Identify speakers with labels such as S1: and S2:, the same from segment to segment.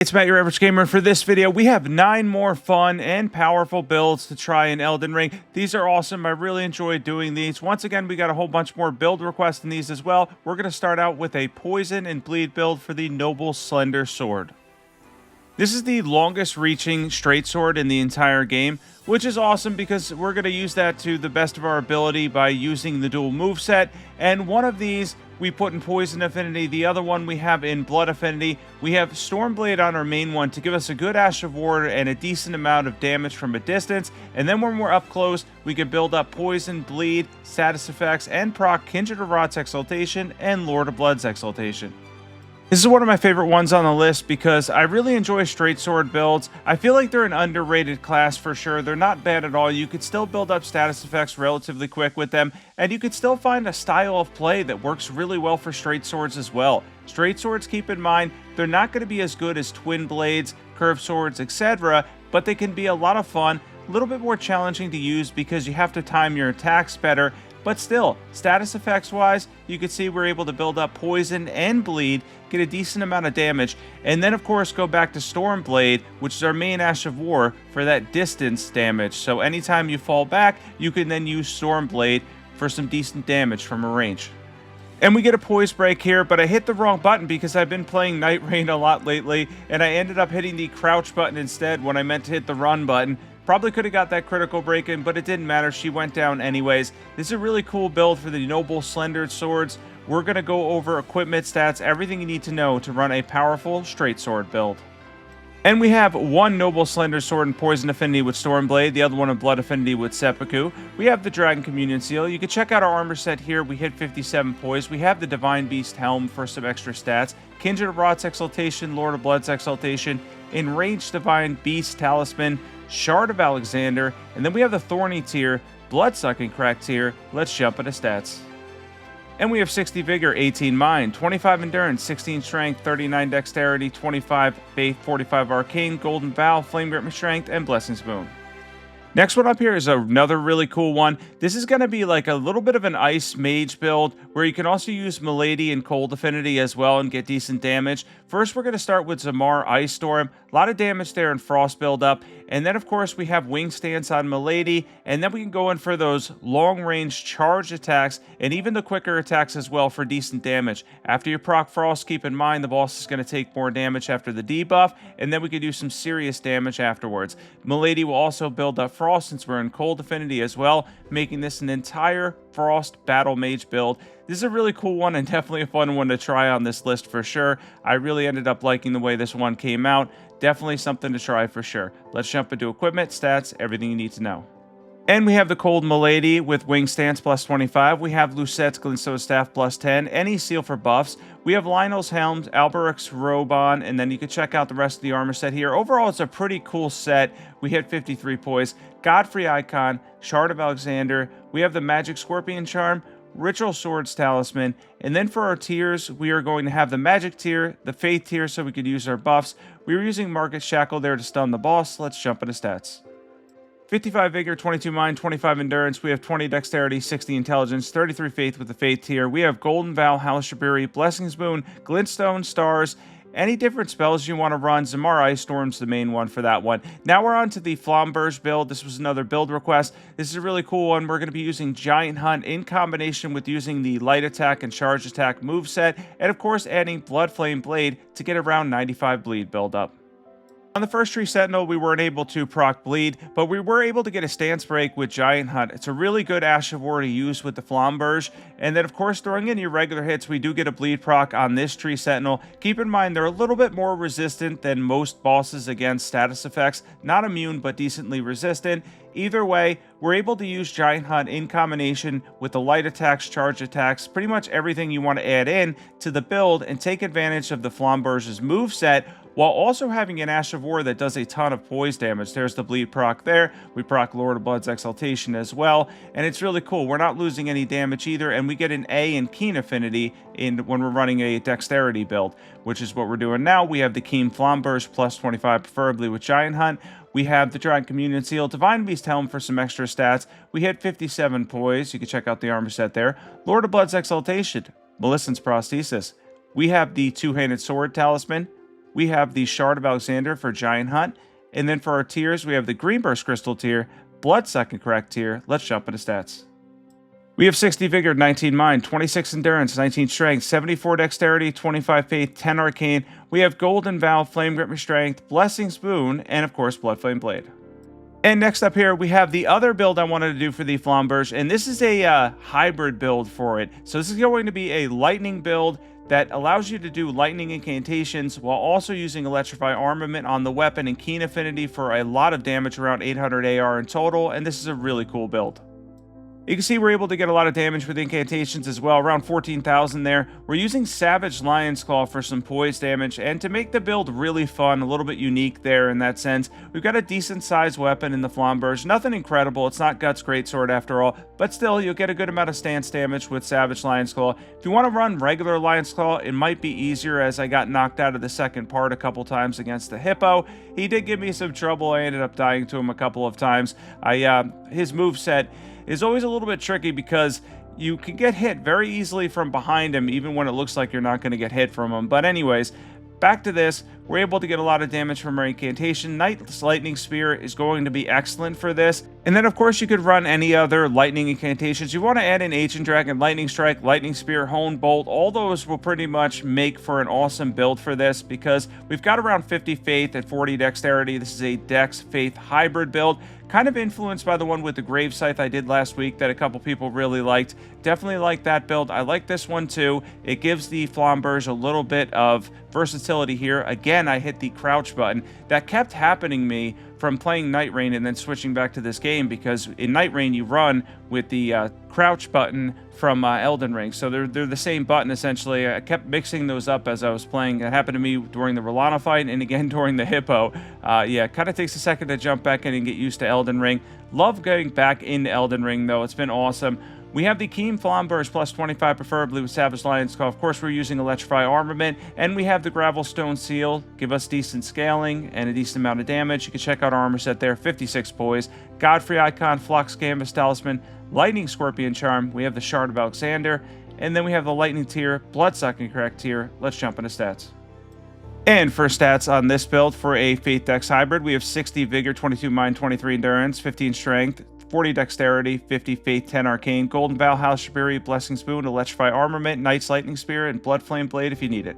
S1: It's Matt, your average gamer, and for this video, we have 9 more fun and powerful builds to try in Elden Ring. These are awesome. I really enjoy doing these. Once again, we got a whole bunch more build requests in these as well. We're going to start out with a poison and bleed build for the noble Slender sword. This is the longest reaching straight sword in the entire game, which is awesome because we're going to use that to the best of our ability by using the dual moveset. And one of these we put in Poison Affinity, the other one we have in Blood Affinity. We have Stormblade on our main one to give us a good Ash of War and a decent amount of damage from a distance. And then when we're up close, we can build up Poison, Bleed, Status Effects, and proc Kindred of Rot's Exaltation and Lord of Blood's Exaltation. This is one of my favorite ones on the list because I really enjoy straight sword builds. I feel like they're an underrated class for sure. They're not bad at all. You could still build up status effects relatively quick with them, and you could still find a style of play that works really well for straight swords as well. Straight swords, keep in mind, they're not going to be as good as twin blades, curved swords, etc., but they can be a lot of fun, a little bit more challenging to use because you have to time your attacks better. But still, status effects wise, you can see we're able to build up poison and bleed, get a decent amount of damage, and then of course go back to Stormblade, which is our main Ash of War, for that distance damage. So anytime you fall back, you can then use Stormblade for some decent damage from a range. And we get a poise break here, but I hit the wrong button because I've been playing Night Rain a lot lately, and I ended up hitting the crouch button instead when I meant to hit the run button. Probably could have got that critical break in, but it didn't matter. She went down anyways. This is a really cool build for the noble Slender swords. We're going to go over equipment stats, everything you need to know to run a powerful straight sword build. And we have one noble Slender sword in Poison Affinity with Stormblade, the other one in Blood Affinity with Seppuku. We have the Dragon Communion Seal. You can check out our armor set here. We hit 57 poise. We have the Divine Beast Helm for some extra stats. Kindred of Rot's Exaltation, Lord of Blood's Exaltation, Enraged Divine Beast Talisman, Shard of Alexander, and then we have the Thorny tier, Bloodsucking Crack tier. Let's jump into stats. And we have 60 Vigor, 18 Mind, 25 Endurance, 16 Strength, 39 Dexterity, 25 Faith, 45 Arcane, Golden Vow, Flame Grip Strength, and Blessings Boon. Next one up here is another really cool one. This is going to be like a little bit of an ice mage build where you can also use Milady and Cold Affinity as well and get decent damage. First, we're going to start with Zamar Ice Storm. A lot of damage there and frost buildup. And then, of course, we have Wing Stance on Milady. And then we can go in for those long-range charge attacks and even the quicker attacks as well for decent damage. After you proc Frost, keep in mind the boss is going to take more damage after the debuff. And then we can do some serious damage afterwards. Milady will also build up Frost since we're in Cold Affinity as well, making this an entire Frost Battle Mage build. This is a really cool one and definitely a fun one to try on this list for sure. I really ended up liking the way this one came out. Definitely something to try for sure. Let's jump into equipment, stats, everything you need to know. And we have the Cold Milady with Wing Stance plus 25. We have Lucette's Glintstone Staff plus 10. Any seal for buffs. We have Lionel's Helms, Alberic's Robe on, and then you can check out the rest of the armor set here. Overall, it's a pretty cool set. We hit 53 poise. Godfrey Icon, Shard of Alexander. We have the Magic Scorpion Charm, Ritual Swords Talisman, and then for our tiers, we are going to have the Magic tier, the Faith tier so we could use our buffs. We were using Market Shackle there to stun the boss. Let's jump into stats. 55 Vigor, 22 Mind, 25 Endurance. We have 20 Dexterity, 60 Intelligence, 33 Faith with the Faith tier. We have Golden Vow, Halashaburi, Blessings Boon, Glintstone, Stars, any different spells you want to run. Zamar Ice Storm's the main one for that one. Now we're on to the Flamberge build. This was another build request. This is a really cool one. We're going to be using Giant Hunt in combination with using the Light Attack and Charge Attack moveset, and of course adding Blood Flame Blade to get around 95 bleed buildup. On the first tree Sentinel, we weren't able to proc bleed, but we were able to get a stance break with Giant Hunt. It's a really good Ash of War to use with the Flamberge. And then, of course, throwing in your regular hits, we do get a bleed proc on this tree Sentinel. Keep in mind, they're a little bit more resistant than most bosses against status effects. Not immune, but decently resistant. Either way, we're able to use Giant Hunt in combination with the light attacks, charge attacks, pretty much everything you want to add in to the build and take advantage of the Flamberge's moveset, while also having an Ash of War that does a ton of poise damage. There's the bleed proc there. We proc Lord of Blood's Exaltation as well, and it's really cool. We're not losing any damage either, and we get an A in Keen Affinity when we're running a Dexterity build, which is what we're doing now. We have the Keen Flamberge plus 25, preferably with Giant Hunt. We have the Dragon Communion Seal, Divine Beast Helm for some extra stats. We hit 57 poise. You can check out the armor set there. Lord of Blood's Exaltation, Millicent's Prosthesis. We have the Two-Handed Sword Talisman, we have the Shard of Alexander for Giant Hunt. And then for our tiers, we have the Greenburst Crystal tier, Bloodsucking Correct tier. Let's jump into stats. We have 60 Vigor, 19 Mind, 26 Endurance, 19 Strength, 74 Dexterity, 25 Faith, 10 Arcane. We have Golden Vow, Flame Grip Strength, Blessing Spoon, and of course Bloodflame Blade. And next up here, we have the other build I wanted to do for the Flamberge, and this is a hybrid build for it. So this is going to be a lightning build that allows you to do lightning incantations while also using Electrify Armament on the weapon and Keen Affinity for a lot of damage, around 800 AR in total, and this is a really cool build. You can see we're able to get a lot of damage with incantations as well, around 14,000 there. We're using Savage Lion's Claw for some poise damage, and to make the build really fun, a little bit unique there in that sense, we've got a decent sized weapon in the Flamberge. Nothing incredible, it's not Guts Greatsword after all, but still, you'll get a good amount of stance damage with Savage Lion's Claw. If you want to run regular Lion's Claw, it might be easier, as I got knocked out of the second part a couple times against the Hippo. He did give me some trouble, I ended up dying to him a couple of times. His moveset is always a little bit tricky because you can get hit very easily from behind him, even when it looks like you're not going to get hit from him. But anyways, back to this, we're able to get a lot of damage from our incantation. Knight's Lightning Spear is going to be excellent for this. And then, of course, you could run any other lightning incantations. You want to add in Ancient Dragon, Lightning Strike, Lightning Spear, Hone Bolt. All those will pretty much make for an awesome build for this because we've got around 50 Faith and 40 Dexterity. This is a Dex Faith hybrid build, kind of influenced by the one with the Grave Scythe I did last week that a couple people really liked. Definitely like that build. I like this one too. It gives the Flamberge a little bit of versatility here. Again, I hit the crouch button. That kept happening me from playing Night Rain and then switching back to this game, because in Night Rain you run with the crouch button from Elden Ring, so they're the same button essentially. I kept mixing those up as I was playing. It happened to me during the Rolana fight and again during the Hippo. Yeah, kind of takes a second to jump back in and get used to Elden Ring. Love getting back into Elden Ring though, it's been awesome. We have the Keen Flamberge plus 25, preferably with Savage Lion's Claw. Of course, we're using Electrify Armament, and we have the Gravelstone Seal, give us decent scaling and a decent amount of damage. You can check out our armor set there, 56 poise, Godfrey Icon, Flux Canvas Talisman, Lightning Scorpion Charm. We have the Shard of Alexander, and then we have the Lightning tier, Bloodsucking Correct tier. Let's jump into stats. And for stats on this build for a Faith Dex hybrid, we have 60 Vigor, 22 Mind, 23 Endurance, 15 Strength, 40 Dexterity, 50 Faith, 10 Arcane, Golden Vow, House Shibiri, Blessing Spoon, Electrify Armament, Knight's Lightning Spear, and Bloodflame Blade if you need it.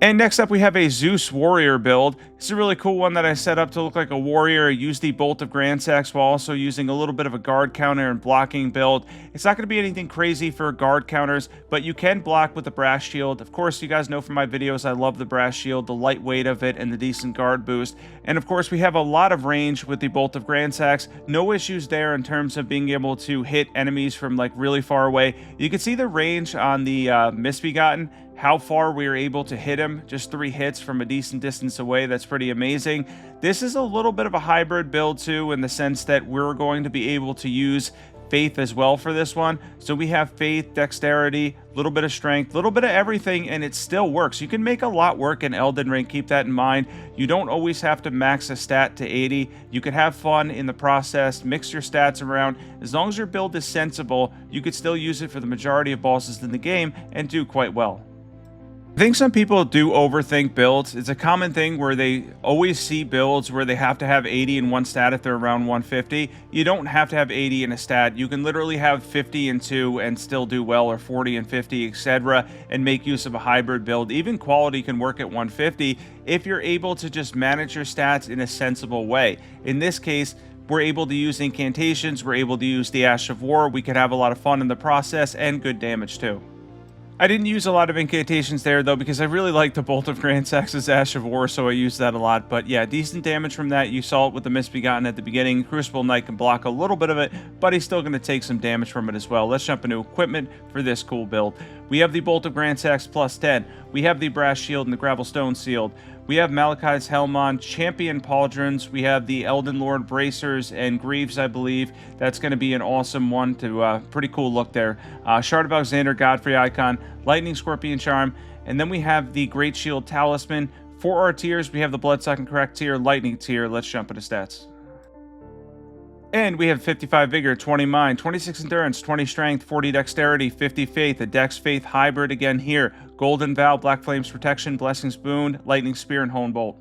S1: And next up, we have a Zeus Warrior build. It's a really cool one that I set up to look like a warrior. I used the Bolt of Grandsax while also using a little bit of a guard counter and blocking build. It's not going to be anything crazy for guard counters, but you can block with the Brass Shield. Of course, you guys know from my videos, I love the Brass Shield, the lightweight of it, and the decent guard boost. And of course, we have a lot of range with the Bolt of Grandsax. No issues there in terms of being able to hit enemies from like really far away. You can see the range on the Misbegotten, how far we were able to hit him, just 3 hits from a decent distance away. That's pretty amazing. This is a little bit of a hybrid build too, in the sense that we're going to be able to use Faith as well for this one. So we have Faith, Dexterity, a little bit of Strength, a little bit of everything, and it still works. You can make a lot work in Elden Ring, keep that in mind. You don't always have to max a stat to 80. You can have fun in the process, mix your stats around. As long as your build is sensible, you could still use it for the majority of bosses in the game and do quite well. I think some people do overthink builds. It's a common thing where they always see builds where they have to have 80 in one stat if they're around 150. You don't have to have 80 in a stat. You can literally have 50 in 2 and still do well, or 40 and 50, etc., and make use of a hybrid build. Even quality can work at 150 if you're able to just manage your stats in a sensible way. In this case, we're able to use incantations, we're able to use the Ash of War, we could have a lot of fun in the process, and good damage too. I didn't use a lot of incantations there, though, because I really like the Bolt of Grandsax's Ash of War, so I used that a lot. But yeah, decent damage from that. You saw it with the Misbegotten at the beginning. Crucible Knight can block a little bit of it, but he's still going to take some damage from it as well. Let's jump into equipment for this cool build. We have the Bolt of Grandsax plus 10. We have the Brass Shield and the Gravelstone Shield. We have Malachi's Helm on, Champion Pauldrons. We have the Elden Lord Bracers and Greaves, I believe. That's going to be an awesome one to pretty cool look there. Shard of Alexander, Godfrey Icon, Lightning Scorpion Charm, and then we have the Great Shield Talisman. For our tiers, we have the Bloodsucking Correct tier, Lightning tier. Let's jump into stats. And we have 55 Vigor, 20 Mind, 26 Endurance, 20 Strength, 40 Dexterity, 50 Faith, a Dex Faith hybrid again here. Golden Vow, Black Flames Protection, Blessings Boon, Lightning Spear, and Hone Bolt.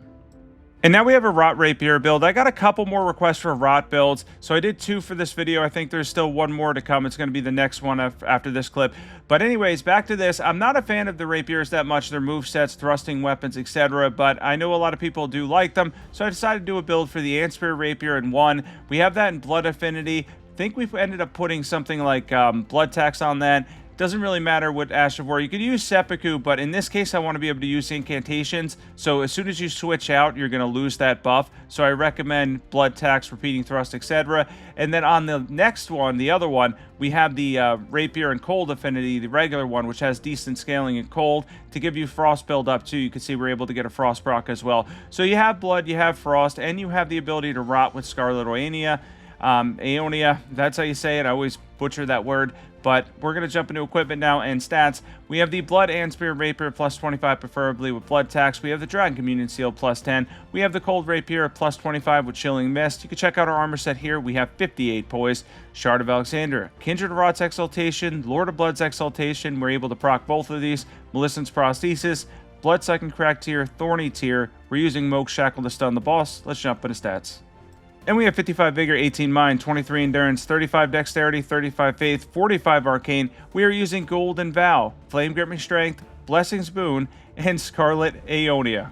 S1: And now we have a Rot Rapier build. I got a couple more requests for Rot builds, so I did 2 for this video. I think there's still 1 more to come. It's going to be the next one after this clip. But anyways, back to this. I'm not a fan of the Rapiers that much, their movesets, thrusting weapons, etc. But I know a lot of people do like them, so I decided to do a build for the Anspear Rapier in 1. We have that in Blood Affinity. I think we've ended up putting something like Blood Tax on that. Doesn't really matter what Ash of War. You could use Seppuku, but in this case, I want to be able to use incantations. So as soon as you switch out, you're going to lose that buff. So I recommend Blood Tax, Repeating Thrust, etc. And then on the next one, the other one, we have the Rapier and Cold Affinity, the regular one, which has decent scaling in Cold to give you Frost build up too. You can see we're able to get a Frost proc as well. So you have Blood, you have Frost, and you have the ability to Rot with Scarlet Aeonia. Aeonia, that's how you say it. I always butcher that word. But we're going to jump into equipment now and stats. We have the Blood Anspear Rapier plus 25 preferably with Blood Tax. We have the Dragon Communion Seal plus 10. We have the Cold Rapier plus 25 with Chilling Mist. You can check out our armor set here. We have 58 poise. Shard of Alexander, Kindred of Rot's Exaltation, Lord of Blood's Exaltation. We're able to proc both of these. Maleficent's Prosthesis, Bloodsucking Crack Tier, Thorny Tier. We're using Moke Shackle to stun the boss. Let's jump into stats. And we have 55 Vigor, 18 Mind, 23 Endurance, 35 Dexterity, 35 Faith, 45 Arcane. We are using Golden Vow, Flame Grip Me Strength, Blessings Boon, and Scarlet Aeonia.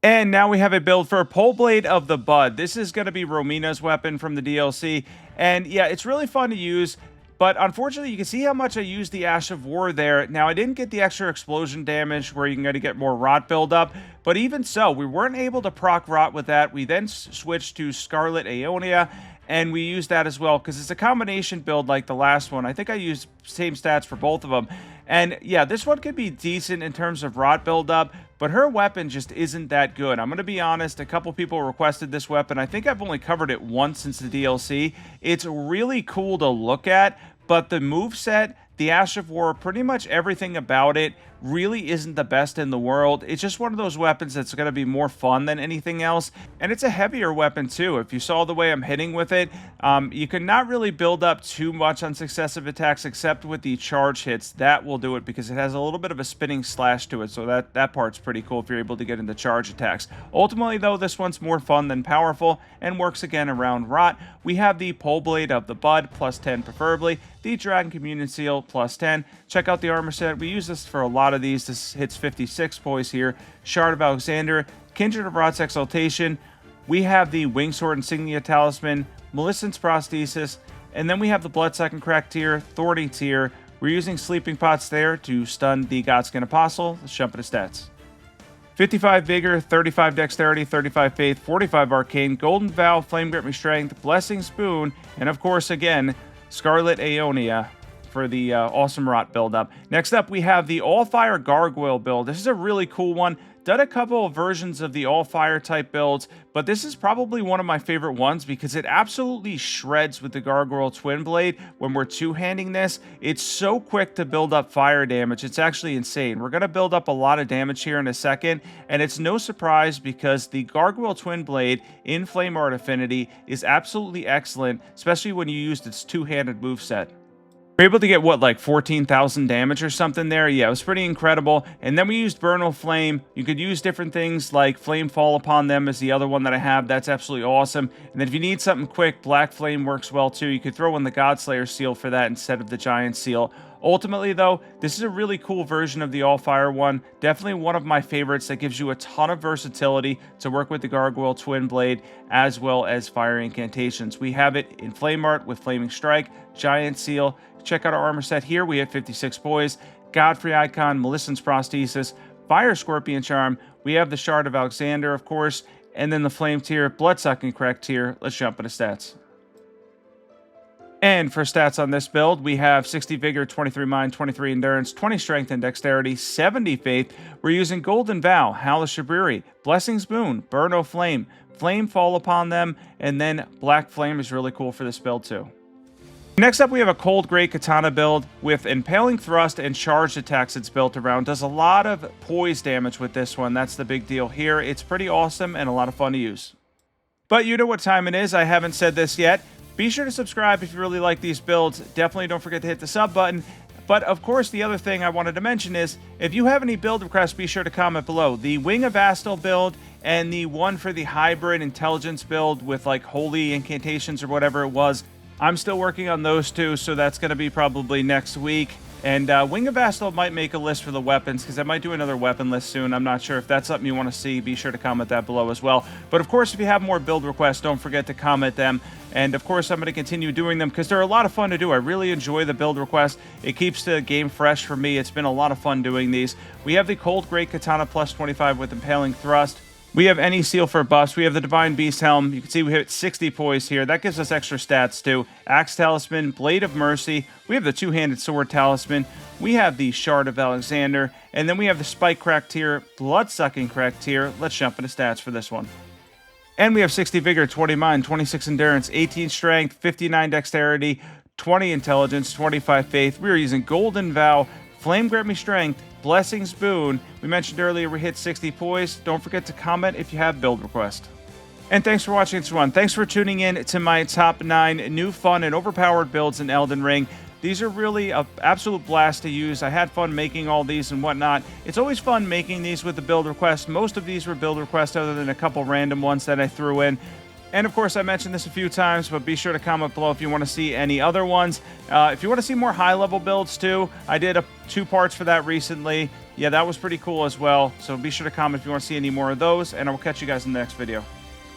S1: And now we have a build for Poleblade of the Bud. This is going to be Romina's weapon from the DLC. And yeah, it's really fun to use. But unfortunately, you can see how much I used the Ash of War there. Now, I didn't get the extra explosion damage where you can get more Rot buildup. But even so, we weren't able to proc Rot with that. We then switched to Scarlet Aeonia, and we used that as well because it's a combination build like the last one. I think I used same stats for both of them. And yeah, this one could be decent in terms of Rot buildup, but her weapon just isn't that good. I'm going to be honest, a couple people requested this weapon. I think I've only covered it once since the DLC. It's really cool to look at, but the moveset, the Ash of War, pretty much everything about it really isn't the best in the world. It's just one of those weapons that's going to be more fun than anything else. And it's a heavier weapon too. If you saw the way I'm hitting with it, you can not really build up too much on successive attacks except with the charge hits. That will do it because it has a little bit of a spinning slash to it. So that part's pretty cool if you're able to get into charge attacks. Ultimately though, this one's more fun than powerful and works again around Rot. We have the Poleblade of the Bud, plus 10 preferably. The Dragon Communion Seal, plus 10. Check out the armor set. We use this for a lot of these. This hits 56 poise here. Shard of Alexander, Kindred of Rot's Exaltation. We have the Wingsword Insignia Talisman, Maleficent's Prosthesis, and then we have the Bloodsucking Crack Tier, Thorny Tier. We're using Sleeping Pots there to stun the Godskin Apostle. Let's jump into stats. 55 Vigor, 35 Dexterity, 35 Faith, 45 Arcane, Golden Vow, Flame Grip Me Strength, Blessing Spoon, and of course, again, Scarlet Aeonia for the awesome Rot build-up. Next up, we have the All-Fire Gargoyle build. This is a really cool one. Done a couple of versions of the All-Fire type builds, but this is probably one of my favorite ones because it absolutely shreds with the Gargoyle Twin Blade when we're two-handing this. It's so quick to build up fire damage. It's actually insane. We're going to build up a lot of damage here in a second, and it's no surprise because the Gargoyle Twin Blade in Flame Art Affinity is absolutely excellent, especially when you used its two-handed moveset. We're able to get, what, like 14,000 damage or something there? Yeah, it was pretty incredible. And then we used Vernal Flame. You could use different things like Flame Fall Upon Them is the other one that I have. That's absolutely awesome. And then if you need something quick, Black Flame works well too. You could throw in the Godslayer Seal for that instead of the Giant Seal. Ultimately, though, this is a really cool version of the All-Fire one. Definitely one of my favorites that gives you a ton of versatility to work with the Gargoyle Twin Blade as well as fire incantations. We have it in Flame Art with Flaming Strike, Giant Seal. Check out our armor set here. We have 56 poise, Godfrey Icon, Maleficent's Prosthesis, Fire Scorpion Charm. We have the Shard of Alexander, of course, and then the Flame Tier, Bloodsucking Crack Tier. Let's jump into stats. And for stats on this build, we have 60 Vigor, 23 Mind, 23 Endurance, 20 Strength and Dexterity, 70 Faith. We're using Golden Vow, Howlish Shabriri, Blessings Boon, Burn O' Flame, Flame Fall Upon Them, and then Black Flame is really cool for this build too. Next up, we have a Cold Great Katana build with Impaling Thrust and Charged Attacks it's built around. Does a lot of poise damage with this one. That's the big deal here. It's pretty awesome and a lot of fun to use. But you know what time it is. I haven't said this yet. Be sure to subscribe if you really like these builds. Definitely don't forget to hit the sub button. But of course, the other thing I wanted to mention is, if you have any build requests, be sure to comment below. The Wing of Astal build and the one for the hybrid intelligence build with like holy incantations or whatever it was, I'm still working on those two, so that's going to be probably next week. And Wing of Astal might make a list for the weapons, because I might do another weapon list soon. I'm not sure if that's something you want to see. Be sure to comment that below as well. But of course, if you have more build requests, don't forget to comment them. And of course, I'm going to continue doing them because they're a lot of fun to do. I really enjoy the build requests. It keeps the game fresh for me. It's been a lot of fun doing these. We have the Cold Great Katana plus 25 with Impaling Thrust. We have any seal for buffs. We have the Divine Beast Helm. You can see we hit 60 poise here. That gives us extra stats too. Axe Talisman, Blade of Mercy. We have the Two-Handed Sword Talisman. We have the Shard of Alexander. And then we have the Spike Crack tier, Blood-Sucking Crack tier. Let's jump into stats for this one. And we have 60 Vigor, 20 Mind, 26 Endurance, 18 Strength, 59 Dexterity, 20 Intelligence, 25 Faith. We are using Golden Vow, Flame Grant Me Strength, Blessings Boon. We mentioned earlier we hit 60 poise. Don't forget to comment if you have build requests. And thanks for watching this one. Thanks for tuning in to my top 9 new fun and overpowered builds in Elden Ring. These are really an absolute blast to use. I had fun making all these and whatnot. It's always fun making these with the build requests. Most of these were build requests other than a couple random ones that I threw in. And of course, I mentioned this a few times, but be sure to comment below if you want to see any other ones. If you want to see more high-level builds too, I did 2 parts for that recently. Yeah, that was pretty cool as well. So be sure to comment if you want to see any more of those, and I will catch you guys in the next video.